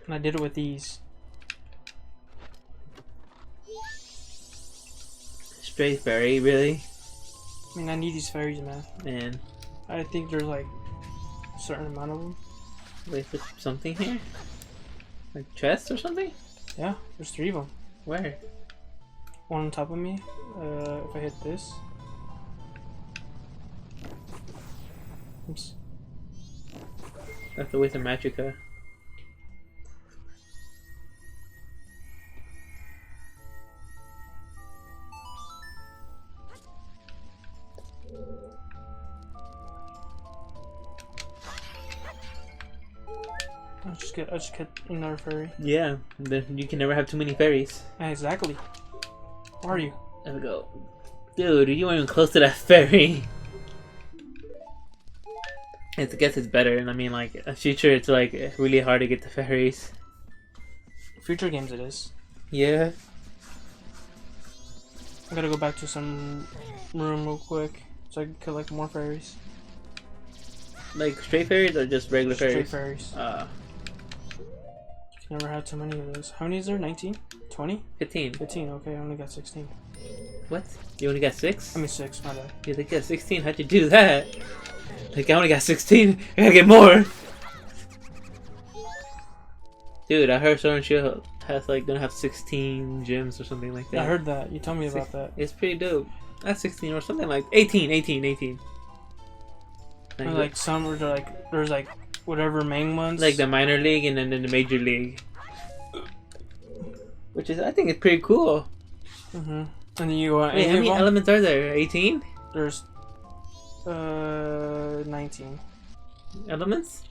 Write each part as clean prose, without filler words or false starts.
And I did it with these. Stray fairy, really? I mean, I need these fairies, man. Man. I think there's like a certain amount of them. Wait for something here? Like chest or something? Yeah, there's 3 of them. Where? One on top of me. If I hit this. Oops. That's the waste of Magica. I just get another fairy. Yeah, then you can never have too many fairies. Exactly. Where are you? There we go. Dude, you weren't even close to that fairy. I guess it's better, and I mean, like, in future, it's like really hard to get the fairies. Future games it is. Yeah. I gotta go back to some room real quick so I can collect more fairies. Like stray fairies or just regular Straight fairies? fairies. You can never have too many of those. How many is there? 19? 20? 15. 15, okay, I only got 16. What? You only got 6? I mean 6, my bad. You only got 16? How'd you do that? Like, I only got 16. I gotta get more. Dude, I heard Sword and Shield has like gonna have 16 gems or something like that. I heard that. You told me about that. It's pretty dope. That's 16 or something like 18. Like some were like there's like whatever main ones. Like the minor league and then the major league. Which is, I think it's pretty cool. And then you Wait, how many elements are there? 18? There's 19 elements?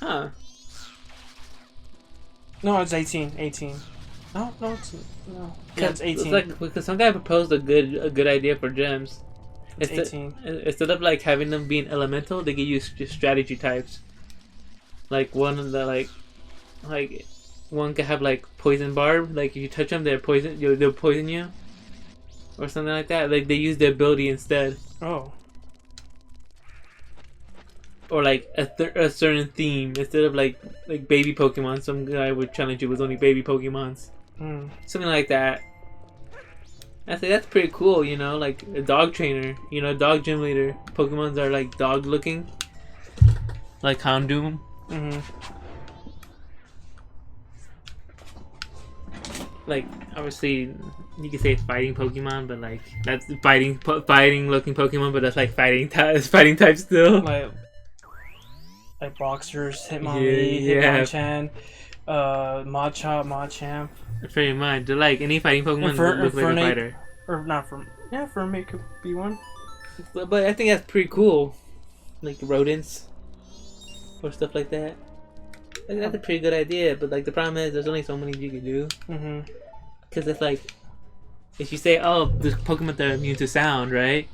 Huh. No, it's 18. 18. No, it's no. Yeah, it's 18. It's like because some guy proposed a good idea for gems. It's 18. Instead of like having them being elemental, they can use just strategy types. Like one of the like one can have like poison barb. Like if you touch them, they'll poison you, or something like that. Like they use the ability instead. Oh. Or like a certain theme instead of like baby Pokemon. Some guy would challenge you with only baby Pokemons. Something like that. I say that's pretty cool, you know, like a dog trainer, you know, dog gym leader. Pokemons are like dog looking, like Houndoom. Like obviously, you could say fighting Pokemon, but like that's fighting looking Pokemon, but that's like fighting type still. Like boxers, Hitmonlee, Hitmonchan, Machamp. Pretty much. They're like any fighting Pokemon look like a fighter. Or not from Fermate could be one. But I think that's pretty cool. Like rodents or stuff like that. I think that's a pretty good idea, but like the problem is there's only so many you can do. Because it's like if you say, oh, the Pokemon that are immune to sound, right?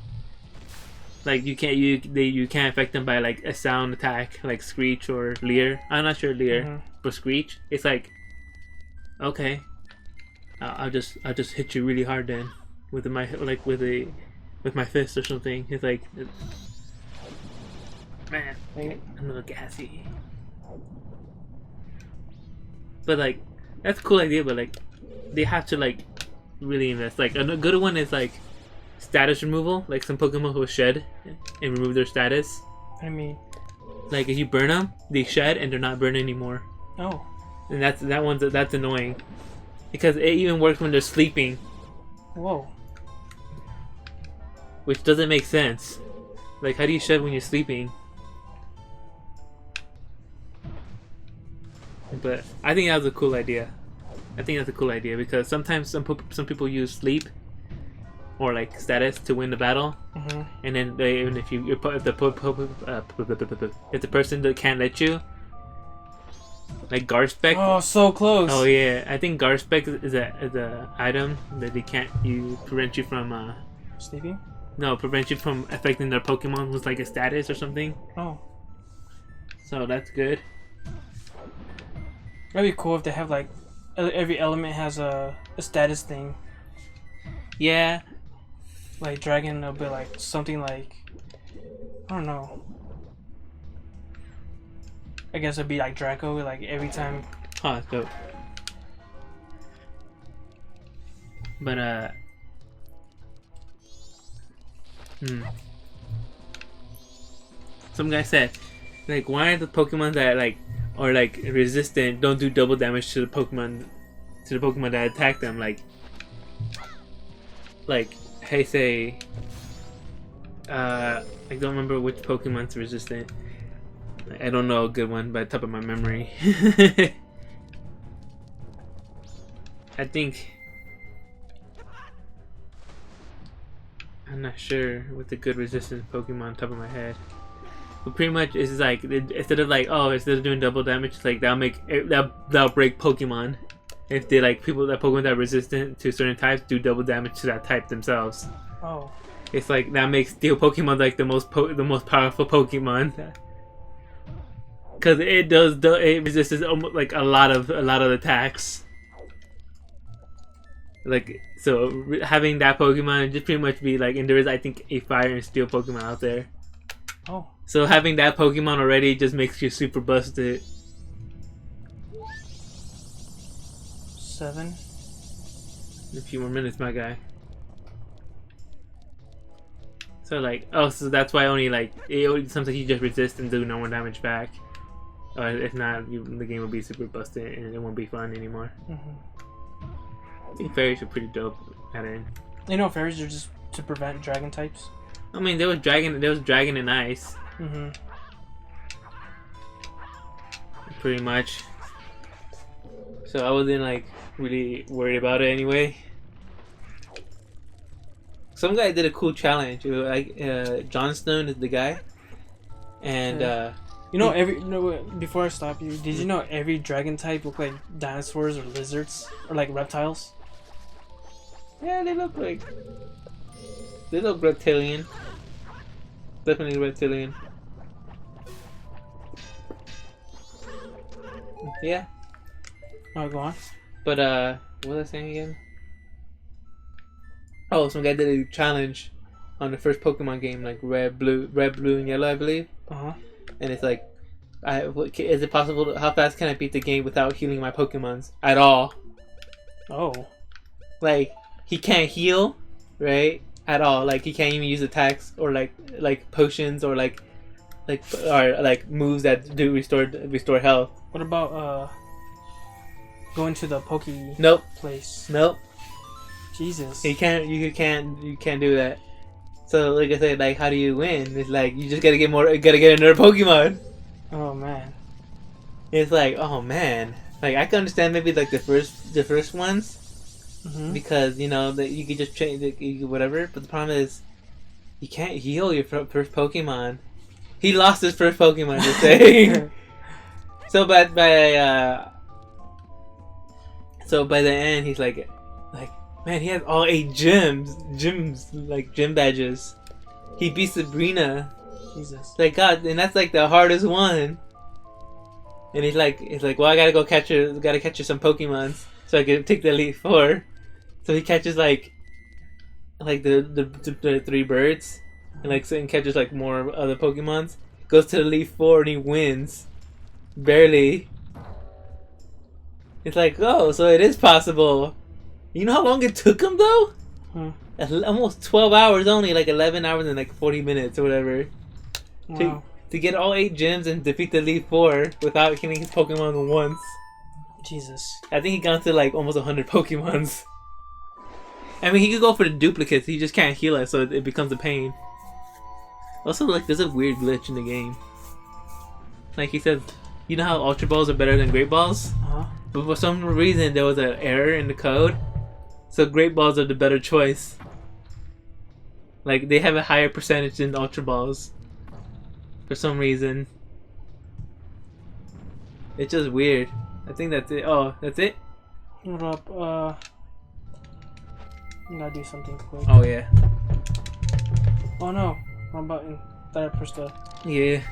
Like you can't affect them by like a sound attack like Screech or Leer. I'm not sure Leer, but Screech. It's like, okay, I'll just hit you really hard then with my with my fist or something. It's like, man, I'm a little gassy. But like that's a cool idea. But like they have to like really invest. Like a good one is like status removal, like some Pokemon will shed and remove their status. I mean, like if you burn them, they shed and they're not burned anymore. Oh. And that's annoying, because it even works when they're sleeping. Whoa. Which doesn't make sense. Like, how do you shed when you're sleeping? But I think that was a cool idea. Because sometimes some people use sleep or like status to win the battle, and then if the person that can't let you, like Garspec. Oh, so close. Oh yeah, I think Garspec is a item that they can't prevent you from sleeping. No, prevent you from affecting their Pokemon with like a status or something. Oh, so that's good. That'd be cool if they have like every element has a status thing. Yeah. Like Dragon will be like something like, I don't know. I guess it'd be like Draco, like every time. Oh, that's dope. But some guy said, like, why are the Pokemon that like are like resistant don't do double damage to the Pokemon that attack them? Like, hey, say, I don't remember which Pokemon's resistant. I don't know a good one by the top of my memory. I think. I'm not sure with the good resistance Pokemon on top of my head. But pretty much it's like instead of doing double damage, it's like that'll break Pokemon. If they like Pokemon that are resistant to certain types do double damage to that type themselves. Oh. It's like that makes Steel Pokemon like the most powerful Pokemon. Cause it resists almost like a lot of attacks. Like, so having that Pokemon just pretty much be like, and there is I think a Fire and Steel Pokemon out there. Oh. So having that Pokemon already just makes you super busted. 7. A few more minutes, my guy. So like, oh, so that's why only like sometimes you just resist and do no more damage back. Or if not, the game will be super busted and it won't be fun anymore. I think fairies are pretty dope at it. You know, fairies are just to prevent dragon types. I mean, there was dragon and ice. Pretty much. So I wasn't like really worried about it anyway. Some guy did a cool challenge. It was, like Johnstone is the guy, and before I stop you, did you know every dragon type look like dinosaurs or lizards or like reptiles? Yeah, they look reptilian. Definitely reptilian. Yeah. Oh, go on. But what was I saying again? Oh, some guy did a challenge on the first Pokemon game, like red, blue, and yellow, I believe. And it's like, is it possible? How fast can I beat the game without healing my Pokemons at all? Oh. Like, he can't heal, right? At all. Like, he can't even use attacks or like potions or like moves that do restore health. What about going to the Poke place? Nope. Jesus. You can't do that. So like I said, like, how do you win? It's like you just gotta get another Pokemon. Oh man. It's like, oh man. Like, I can understand maybe like the first ones. Because you know that you could just change whatever, but the problem is you can't heal your first Pokemon. He lost his first Pokemon, to say. So by the end, he's like, man, he has all 8 gyms, like gym badges. He beat Sabrina. Jesus. Like, God, and that's like the hardest one. And he's like, well, I gotta catch her some Pokemons so I can take the Elite Four. So he catches like the 3 birds, and catches like more other Pokemons. Goes to the Elite Four and he wins, barely. It's like, oh, so it is possible. You know how long it took him though? Almost 12 hours only, like 11 hours and like 40 minutes or whatever. Wow. To get all 8 gyms and defeat the Elite Four without killing his Pokemon once. Jesus. I think he got to like almost 100 Pokemons. I mean, he could go for the duplicates, he just can't heal it, so it becomes a pain. Also, like, there's a weird glitch in the game. Like he said, you know how Ultra Balls are better than Great Balls? But for some reason, there was an error in the code. So Great Balls are the better choice. Like, they have a higher percentage than Ultra Balls. For some reason. It's just weird. I think that's it. Oh, that's it? Hold up, I gotta do something quick. Oh, yeah. Oh no, wrong button. Thought I pushed the... Yeah.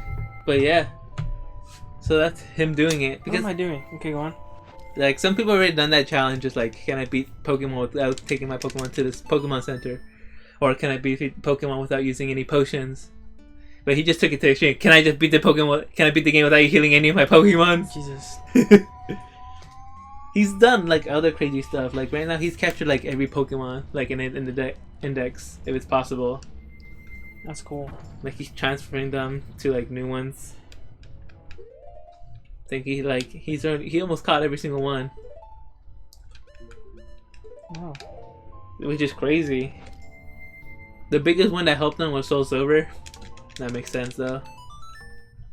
But yeah. So that's him doing it. What am I doing? Okay, go on. Like, some people already done that challenge, just like, can I beat Pokemon without taking my Pokemon to this Pokemon Center? Or can I beat Pokemon without using any potions? But he just took it to the extreme. Can I just beat the Pokemon? Can I beat the game without you healing any of my Pokemon? Jesus. He's done like other crazy stuff. Like right now, he's captured like every Pokemon, like in the index, if it's possible. That's cool. Like he's transferring them to like new ones. I think he almost caught every single one. Wow. Which is crazy. The biggest one that helped him was Soul Silver. That makes sense though,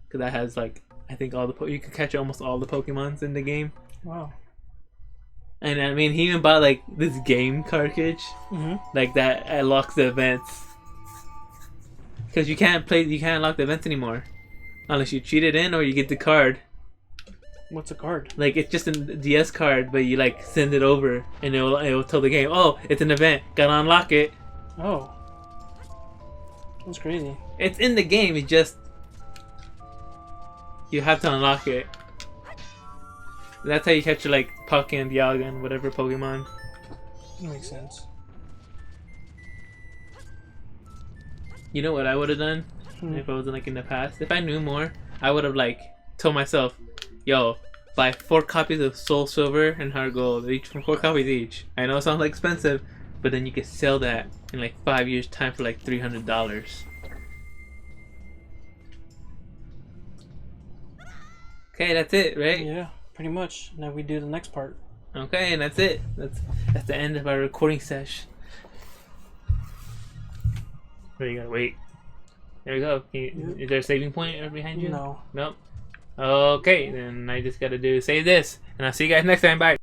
because that has like I think all the you can catch almost all the Pokemons in the game. Wow. And I mean, he even bought like this game cartridge, like that unlocks the events. Because you can't unlock the events anymore, unless you cheat it in or you get the card. What's a card? Like it's just a DS card, but you like send it over, and it'll tell the game, oh, it's an event, gotta unlock it. Oh, that's crazy. It's in the game. It just you have to unlock it. That's how you catch your like Puck and Dialga and whatever Pokemon. That makes sense. You know what I would have done if I was like in the past? If I knew more, I would have like told myself, "Yo, buy 4 copies of Soul Silver and Heart Gold, each for 4 copies each." I know it sounds like expensive, but then you could sell that in like 5 years' time for like $300. Okay, that's it, right? Yeah, pretty much. Now we do the next part. Okay, and that's it. That's the end of our recording session. Wait, you gotta wait. There we go. Is there a saving point right behind you? No. Nope. Okay, then I just gotta save this. And I'll see you guys next time. Bye.